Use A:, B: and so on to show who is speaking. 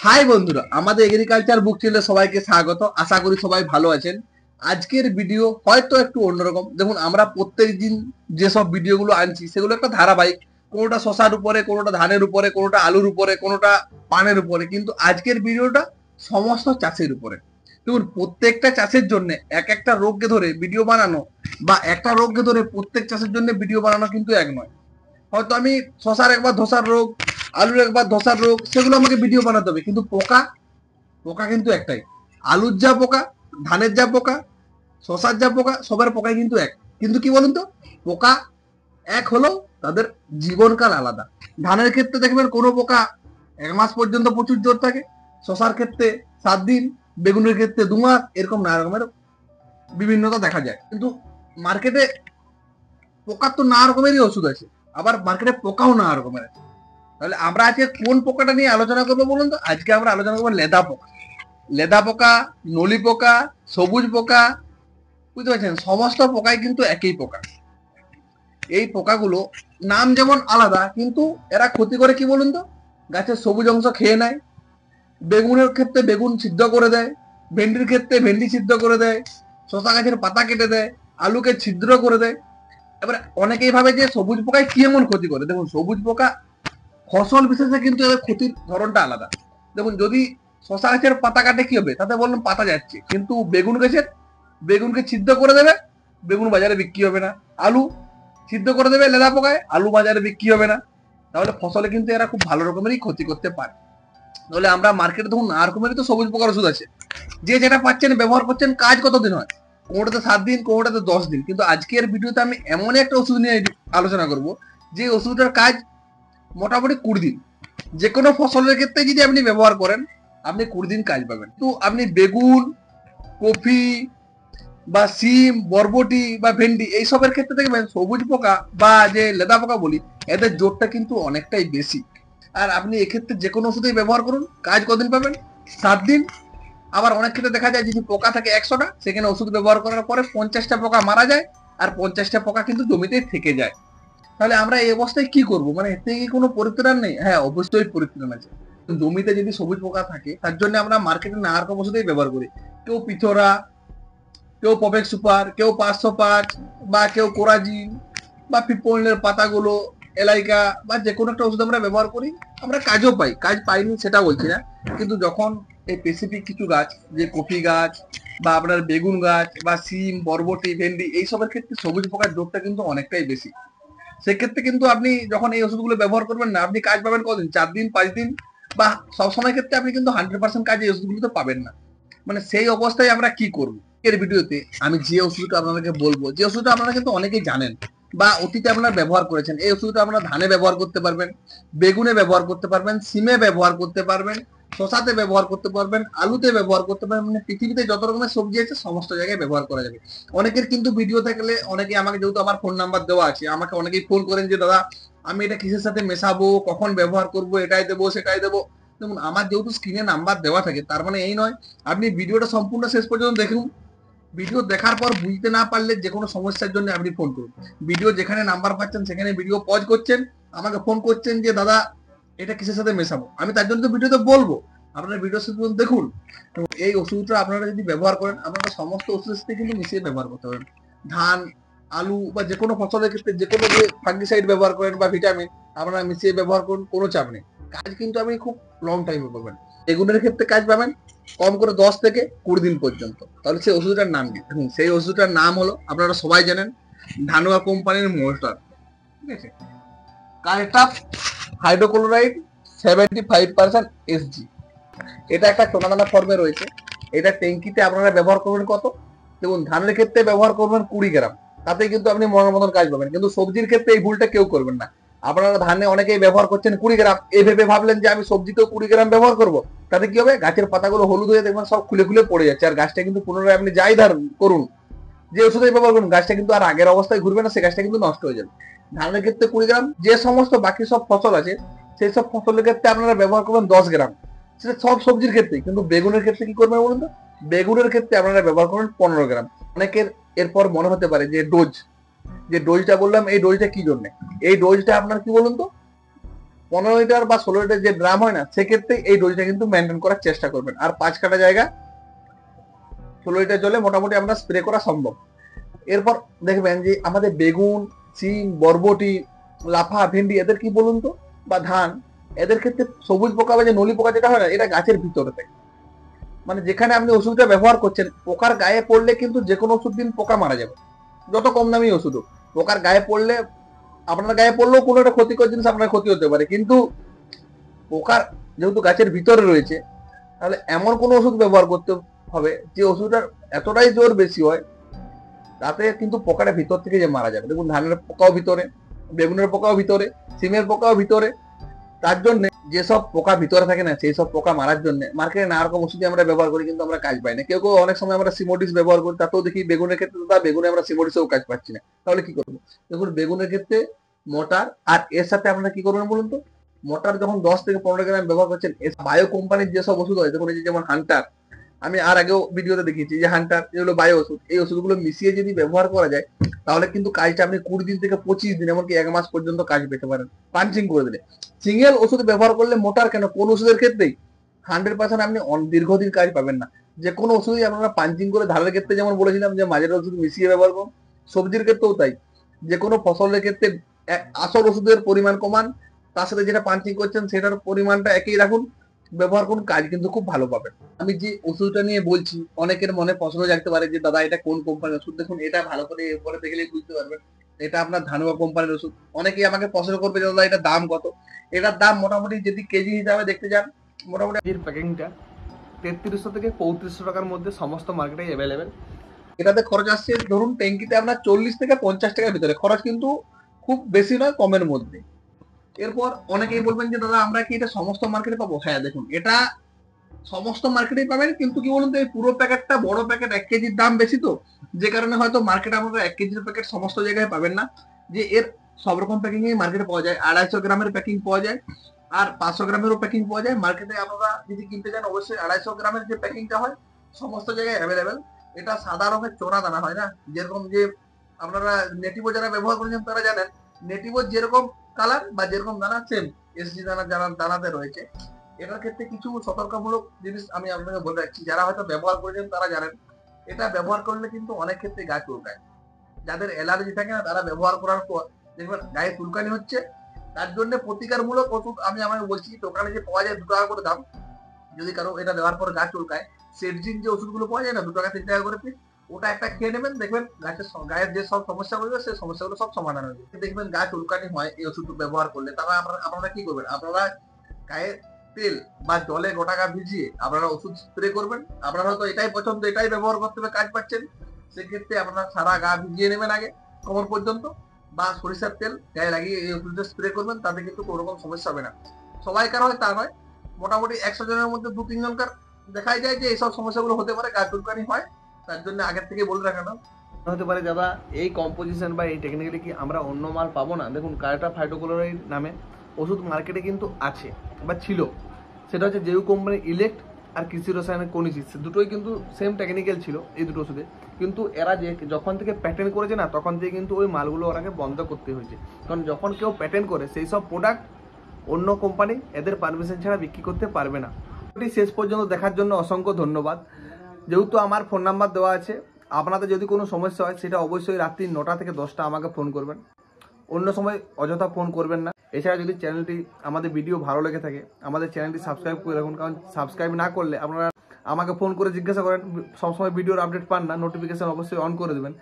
A: High বন্ধুরা, আমাদের agriculture বুক চ্যানেলে সবাইকে স্বাগত। আশা করি সবাই ভালো আছেন। আজকের ভিডিও হয়তো একটু অন্যরকম। দেখুন, আমরা প্রত্যেক দিন যেসব ভিডিওগুলো আনছি সেগুলো একটা ধারাবাহিক। কোনোটা শশার উপরে, কোনোটা ধানের উপরে, কোনোটা আলুর উপরে, কোনোটা পানের উপরে, কিন্তু আজকের ভিডিওটা সমস্ত চাষের উপরে। দেখুন, প্রত্যেকটা চাষের জন্য এক একটা রোগকে ধরে ভিডিও বানানো বা একটা রোগকে ধরে প্রত্যেক চাষের জন্য ভিডিও বানানো কিন্তু এক নয়। হয়তো আমি শশার একবার ধসার রোগ, আলুর একবার ধসার রোগ, সেগুলো আমাকে ভিডিও বানাতে হবে, কিন্তু পোকা পোকা কিন্তু একটাই। আলুর যা পোকা, ধানের যা পোকা, শশার যা পোকা, সবার পোকাই কিন্তু এক। কিন্তু কি বলুন তো, পোকা এক হলেও তাদের জীবনকাল আলাদা। ধানের ক্ষেত্রে দেখবেন কোনো পোকা 1 মাস পর্যন্ত প্রচুর জোর থাকে, শশার ক্ষেত্রে 7 দিন, বেগুনের ক্ষেত্রে 2 মাস, এরকম নানা রকমের বিভিন্নতা দেখা যায়। কিন্তু মার্কেটে পোকার তো নানা রকমেরই ওষুধ আছে, আবার মার্কেটে পোকাও নানা রকমের আছে। তাহলে আমরা আজকে কোন পোকাটা নিয়ে আলোচনা করবো বলুন তো? আজকে আমরা আলোচনা করবো লেদা পোকা। লেদা পোকা, নলি পোকা, সবুজ পোকা, বুঝতে পারছেন? সমস্ত পোকাই কিন্তু একই পোকা। এই পোকাগুলো নাম যেমন আলাদা, কিন্তু এরা ক্ষতি করে কি বলুন তো? গাছের সবুজ অংশ খেয়ে নেয়, বেগুনের ক্ষেত্রে বেগুন সিদ্ধ করে দেয়, ভেন্ডির ক্ষেত্রে ভেন্ডি সিদ্ধ করে দেয়, শশা গাছের পাতা কেটে দেয়, আলুকে ছিদ্র করে দেয়। এবার অনেকেই ভাবে যে সবুজ পোকায় কি এমন ক্ষতি করে। দেখুন, সবুজ পোকা ফসল বিশেষে কিন্তু এদের ক্ষতির ধরনটা আলাদা। দেখুন, যদি শশা গাছের পাতা কাটে কি হবে, তাতে বললাম পাতা যাচ্ছে, কিন্তু বেগুন গাছের বেগুনকে ছিদ্র করে দেবে, বেগুন বাজারে বিক্রি হবে না। আলু ছিদ্র করে দেবে লেদা পোকায়, আলু বাজারে বিক্রি হবে না। তাহলে ফসলে কিন্তু এরা খুব ভালো রকমেরই ক্ষতি করতে পারে। তাহলে আমরা মার্কেটে দেখুন আর রকমেরই তো সবুজ পোকার ওষুধ আছে, যে যেটা পাচ্ছেন ব্যবহার করছেন, কাজ কতদিন হয়? কোনোটাতে 7 দিন, কোনোটাতে 10 দিন। কিন্তু আজকের ভিডিওতে আমি এমন একটা ওষুধ নিয়ে আলোচনা করব, যে ওষুধটার কাজ মোটামুটি 20 দিন। যে কোনো ফসলের ক্ষেত্রে যদি আপনি ব্যবহার করেন, আপনি 20 দিন কাজ পাবেন। তো আপনি বেগুন, কফি বা সিম, বরবটি বা ভেন্ডি এইসবের ক্ষেত্রে দেখবেন সবুজ পোকা বা যে লেদা পোকা বলি, এদের জোরটা কিন্তু অনেকটাই বেশি। আর আপনি এক্ষেত্রে যে কোনো ওষুধেই ব্যবহার করুন, কাজ কদিন পাবেন? 7 দিন। আবার অনেক ক্ষেত্রে দেখা যায় যদি পোকা থাকে 100টা, সেখানে ওষুধ ব্যবহার করার পরে 50টা পোকা মারা যায়, আর 50টা পোকা কিন্তু জমিতেই থেকে যায়। তাহলে আমরা এই অবস্থায় কি করব? মানে এর থেকে কি কোনো পরিত্রাণ নেই? হ্যাঁ, অবশ্যই পরিত্রাণ আছে। জমিতে যদি সবুজ পোকা থাকে, তার জন্য আমরা মার্কেটে নানা রকম ওষুধই ব্যবহার করি। কেউ পিথোরা, কেউ পপেক সুপার, কেউ 505, বা কেউ কোরাজিন, বা পিপলের পাতাগুলো, এলাইকা, বা যে কোনো একটা ওষুধ আমরা ব্যবহার করি, আমরা কাজও পাই। কাজ পাইনি সেটা বলছি না, কিন্তু যখন এই স্পেসিফিক কিছু গাছ, যে কফি গাছ বা আপনার বেগুন গাছ বা সিম, বরবটি, ভেন্ডি এইসবের ক্ষেত্রে সবুজ পোকার জোরটা কিন্তু অনেকটাই বেশি। সেক্ষেত্রে কিন্তু আপনি যখন এই ওষুধগুলো ব্যবহার করবেন না, আপনি কাজ পাবেন কদিন? 4 দিন, 5 দিন, বা সবসময় ক্ষেত্রে আপনি কিন্তু 100% কাজ এই ওষুধগুলোতে পাবেন না। মানে সেই অবস্থায় আমরা কি করব? এর ভিডিওতে আমি যে ওষুধটা আপনাদেরকে বলবো, যে ওষুধটা আপনারা কিন্তু অনেকেই জানেন বা অতীতে আপনারা ব্যবহার করেছেন, এই ওষুধটা আপনারা ধানে ব্যবহার করতে পারবেন, বেগুনে ব্যবহার করতে পারবেন, সিমে ব্যবহার করতে পারবেন, শশাতে ব্যবহার করতে পারবেন, আলুতে ব্যবহার করতে পারবেন। মানে পৃথিবীতে যত রকমের সবজি আছে সমস্ত জায়গায় ব্যবহার করা যাবে। অনেকের কিন্তু ভিডিও থাকলে অনেকে আমাকে, যেহেতু আমার ফোন নাম্বার দেওয়া আছে, আমাকে অনেকেই ফোন করেন যে দাদা আমি এটা কিসের সাথে মেশাবো, কখন ব্যবহার করব, এটাই দেবো সেটাই দেবো। দেখুন, আমার যেহেতু স্ক্রিনে নাম্বার দেওয়া থাকে, তার মানে এই নয় আপনি ভিডিওটা সম্পূর্ণ শেষ পর্যন্ত দেখুন। ভিডিও দেখার পর বুঝতে না পারলে যে কোনো সমস্যার জন্য আপনি ফোন করুন। ভিডিও যেখানে নাম্বার পাচ্ছেন সেখানে ভিডিও পজ করছেন, আমাকে ফোন করছেন যে দাদা এটা কিসের সাথে মেশাবো, আমি তার জন্য তো ভিডিওতে বলবো। আপনারা ভিডিও শেষ পর্যন্ত দেখুন। এবং এই ওষুধটা আপনারা যদি ব্যবহার করেন, আপনারা সমস্ত ওষুধের সাথে কিন্তু মিশিয়ে ব্যবহার করতে পারেন। ধান, আলু বা যে কোনো ফসলের ক্ষেত্রে যে কোনো যে ফাঙ্গিসাইড ব্যবহার করেন বা ভিটামিন, আপনারা মিশিয়ে ব্যবহার করুন, কোনো চাপ নেই। কাজ কিন্তু আপনি খুব লং টাইমে পাবেন। বেগুনের ক্ষেত্রে কাজ পাবেন কম করে 10 থেকে 20 দিন পর্যন্ত। তাহলে সেই ওষুধটার নাম কি? দেখুন, সেই ওষুধটার নাম হলো, আপনারা সবাই জানেন, ধানুয়া কোম্পানির মোস্টার। ঠিক আছে? Cartap hydrochloride 75% SG. এটা একটা চোনাদানা ফর্মে রয়েছে। এটা ট্যাঙ্কিতে আপনারা ব্যবহার করবেন কত? দেখুন, ধানের ক্ষেত্রে ব্যবহার করবেন 20 গ্রাম, তাতে কিন্তু আপনি মনের মতন কাজ পাবেন। কিন্তু সবজির ক্ষেত্রে এই ভুলটা কেউ করবেন না। আপনারা ধানে অনেকেই ব্যবহার করছেন 20 গ্রাম, এই ভেবে ভাবলেন যে আমি সবজিতেও 20 গ্রাম ব্যবহার করবো। তাতে কি হবে? গাছের পাতাগুলো হলুদ হয়ে দেখবেন সব খুলে খুলে পড়ে যাচ্ছে, আর গাছটা কিন্তু পুনরায় আপনি যাই ধার করুন, যে ওষুধই ব্যবহার করুন, গাছটা কিন্তু আর আগের অবস্থায় ঘুরবে না, সে গাছটা কিন্তু নষ্ট হয়ে যাবে। ধানের ক্ষেত্রে 20 গ্রাম, যে সমস্ত বাকি সব ফসল আছে সেই সব ফসলের ক্ষেত্রে আপনারা ব্যবহার করবেন 10 গ্রাম। সেটা সব সবজির ক্ষেত্রে। কিন্তু বেগুনের ক্ষেত্রে কি করবেন বলুন তো? বেগুনের ক্ষেত্রে আপনারা ব্যবহার করবেন 15 গ্রাম। অনেকের এরপর মনে হতে পারে যে ডোজটা বললাম, এই ডোজটা কি জন্য? এই ডোজটা আপনার কি বলুন তো, 15 লিটার বা 16 লিটার যে ড্রাম হয় না, সেক্ষেত্রে এই ডোজটা কিন্তু মেনটেন করার চেষ্টা করবেন। আর 5 কাটা জায়গা 16 লিটার জলে মোটামুটি আমরা স্প্রে করা সম্ভব। এরপর দেখবেন যে আমাদের বেগুন, সিম, বরবটি, লাফা, ভেন্ডি এদের কি বলুন তো, বা ধান, এদের ক্ষেত্রে সবুজ পোকা বা যে নলি পোকা যেটা হয় না, এটা গাছের ভিতরে থাকে। মানে যেখানে আপনি ওষুধটা ব্যবহার করছেন, পোকার গায়ে পড়লে কিন্তু যে কোনো ওষুধ দিন পোকা মারা যাবে, যত কম দামি ওষুধ হোক। পোকার গায়ে পড়লে, আপনার গায়ে পড়লেও কোনো একটা ক্ষতিকর জিনিস আপনার ক্ষতি হতে পারে, কিন্তু পোকার যেহেতু গাছের ভিতরে রয়েছে, তাহলে এমন কোনো ওষুধ ব্যবহার করতে হবে যে ওষুধটার এতটাই জোর বেশি হয় তাতে কিন্তু পোকাটা ভিতর থেকে যে মারা যাবে। দেখুন ধানের পোকাও ভিতরে, বেগুনের পোকাও ভিতরে, সিমের পোকাও ভিতরে। তার জন্য যেসব পোকা ভিতরে থাকে না, সেই সব পোকা মারার জন্য মার্কেটে নানা রকম ওষুধ আমরা ব্যবহার করি, কিন্তু আমরা কাজ পাই না। কেউ কেউ অনেক সময় আমরা সিমোডিস ব্যবহার করি, তাতেও দেখি বেগুনের ক্ষেত্রে তো বেগুনে আমরা সিমোডিসেও কাজ পাচ্ছি না। তাহলে কি করবো? দেখুন বেগুনের ক্ষেত্রে মোটার, আর এর সাথে আপনারা কি করবেন বলুন তো, মোটার যখন 10 থেকে 15 গ্রাম ব্যবহার করছেন, বায়ো কোম্পানির যেসব ওষুধ হয়, দেখুন এই যে যেমন হান্টার, আমি আর আগেও ভিডিওতে দেখিয়েছি যে হান্টার, এগুলো বায়ো ওষুধ, এই ওষুধগুলো মিশিয়ে যদি ব্যবহার করা যায়, তাহলে কিন্তু কাজটা আপনি 20 দিন থেকে 25 দিন, এমনকি 1 মাস পর্যন্ত কাজ পেতে পারেন পাঞ্চিং করে দিলে। সিঙ্গেল ওষুধ ব্যবহার করলে, মোটার কেন, কোন ওষুধের ক্ষেত্রেই 100% আপনি দীর্ঘদিন কাজ পাবেন না। যে কোনো ওষুধই আপনারা পাঞ্চিং করে, ধানের ক্ষেত্রে যেমন বলেছিলাম যে মাঝের ওষুধ মিশিয়ে ব্যবহার করুন, সবজির ক্ষেত্রেও তাই। যে কোনো ফসলের ক্ষেত্রে আসল ওষুধের পরিমাণ কমান, তার সাথে যেটা পাঞ্চিং করছেন সেটার পরিমাণটা একই রাখুন, ব্যবহার করুন, কাজ কিন্তু খুব ভালো পাবেন। আমি যে ওষুধটা নিয়ে বলছি, অনেকের মনে প্রশ্ন জাগতে পারে যে দাদা এটা কোন কোম্পানির ওষুধ। দেখুন এটা ভালো করে এরপরে দেখলেই বুঝতে পারবেন, এটা আপনার ধানুয়া কোম্পানির ওষুধ। অনেকেই আমাকে প্রশ্ন করবে যে দাদা এটা দাম কত। এটার দাম মোটামুটি যদি কেজি হিসাবে দেখতে যান, মোটামুটি
B: এর প্যাকিংটা 3300 থেকে 3500 টাকার মধ্যে সমস্ত মার্কেটে অ্যাভেলেবেল।
A: এটাতে খরচ আসছে ধরুন ট্যাঙ্কিতে আপনার 40 থেকে 50 টাকার ভিতরে খরচ, কিন্তু খুব বেশি নয়, কমের মধ্যে। এরপর অনেকেই বলবেন যে দাদা আমরা কি এটা সমস্ত মার্কেটে পাবো? হ্যাঁ দেখুন, এটা সমস্ত মার্কেটেই পাবেন, কিন্তু কি বলুন তো, এই পুরো প্যাকেটটা বড় প্যাকেট, 1 কেজির দাম বেশি, তো যে কারণে হয়তো মার্কেটে আমরা 1 কেজির প্যাকেট সমস্ত জায়গায় পাবেন না। যে এর সব রকম প্যাকিং মার্কেটে পাওয়া যায়, 250 গ্রামের প্যাকিং পাওয়া যায়, আর 500 গ্রামেরও প্যাকিং পাওয়া যায়। মার্কেটে আপনারা যদি কিনতে চান, অবশ্যই 250 গ্রামের যে প্যাকিংটা হয় সমস্ত জায়গায় অ্যাভেলেবেল। এটা সাদা রঙের চোরা দানা হয় না, যেরকম যে আপনারা নেটিভো যারা ব্যবহার করেছেন তারা জানেন, নেটিভো যেরকম কালার বা যেরকম দানা, সেম এসজি দানা যারা দানাতে রয়েছে। এটার ক্ষেত্রে কিছু সতর্কমূলক জিনিস আমি আপনাকে বলে রাখছি, যারা হয়তো ব্যবহার করেছেন তারা জানেন। এটা ব্যবহার করলে কিন্তু অনেক ক্ষেত্রে গাছ চুলকায়। যাদের অ্যালার্জি থাকে না, তারা ব্যবহার করার পর দেখবেন গায়ে চুলকানি হচ্ছে। তার জন্য প্রতিকারমূলক ওষুধ আমি আমাকে বলছি, দোকানে যে পাওয়া যায় 2 টাকা করে দাম, যদি কারো এটা দেওয়ার পর গাছ চুলকায়, সেটজিন যে ওষুধগুলো পাওয়া যায় না 2 টাকা 3 টাকা করে পিস, ওটা একটা খেয়ে নেবেন, দেখবেন গাছের গায়ের যে সব সমস্যা হয়ে যাবে, সেই সমস্যাগুলো সব সমাধান হয়ে যাবে। দেখবেন গাছ চুলকানি হয় এই ওষুধ ব্যবহার করলে, তারপরে আপনারা কি করবেন, আপনারা গায়ে তেল বা জলে গোটা গা ভিজিয়ে আপনারা ওষুধ স্প্রে করবেন। আপনারা হয়তো এটাই পছন্দ, এটাই ব্যবহার করতে হবে, কাজ পাচ্ছেন, সেক্ষেত্রে আপনারা সারা গা ভিজিয়ে নেবেন আগে কোমর পর্যন্ত, বা সরিষার তেল গায়ে লাগিয়ে এই ওষুধটা স্প্রে করবেন, তাতে কিন্তু কোনো রকম সমস্যা হবে না। সবাইকার হয় তা নয়, মোটামুটি 100 জনের মধ্যে 2-3 জনকার দেখাই যায় যে এইসব সমস্যাগুলো হতে পারে, গা চুলকানি হয়। তার জন্য আগের থেকে বলে রাখানো
B: হতে পারে দাদা এই কম্পোজিশন বা এই টেকনিক্যালি কি আমরা অন্য মাল পাবো না? দেখুন কার্টা ফাইটোক্লোরাইড নামে ওষুধ মার্কেটে কিন্তু আছে বা ছিল, সেটা হচ্ছে জেউ কোম্পানির ইলেক্ট আর কৃষি রসায়নের কনিজিস, দুটোই কিন্তু সেম টেকনিক্যাল ছিল এই দুটো ওষুধে। কিন্তু এরা যে যখন থেকে প্যাটেন্ট করেছে না, তখন থেকে কিন্তু ওই মালগুলো ওরাকে বন্ধ করতে হয়েছে। কারণ যখন কেউ প্যাটেন্ট করে, সেই সব প্রোডাক্ট অন্য কোম্পানি এদের পারমিশন ছাড়া বিক্রি করতে পারবে না। শেষ পর্যন্ত দেখার জন্য অসংখ্য ধন্যবাদ। যেহেতু আমার ফোন নাম্বার দেওয়া আছে, আপনাদের যদি কোনো সমস্যা হয় সেটা অবশ্যই রাত্রি 9টা থেকে 10টা আমাকে ফোন করবেন, অন্য সময় অযথা ফোন করবেন না। এছাড়া যদি চ্যানেলটি, আমাদের ভিডিও ভালো লেগে থাকে, আমাদের চ্যানেলটি সাবস্ক্রাইব করে রাখুন। কারণ সাবস্ক্রাইব না করলে আপনারা আমাকে ফোন করে জিজ্ঞাসা করেন, সবসময় ভিডিওর আপডেট পান না, নোটিফিকেশন অবশ্যই অন করে দেবেন।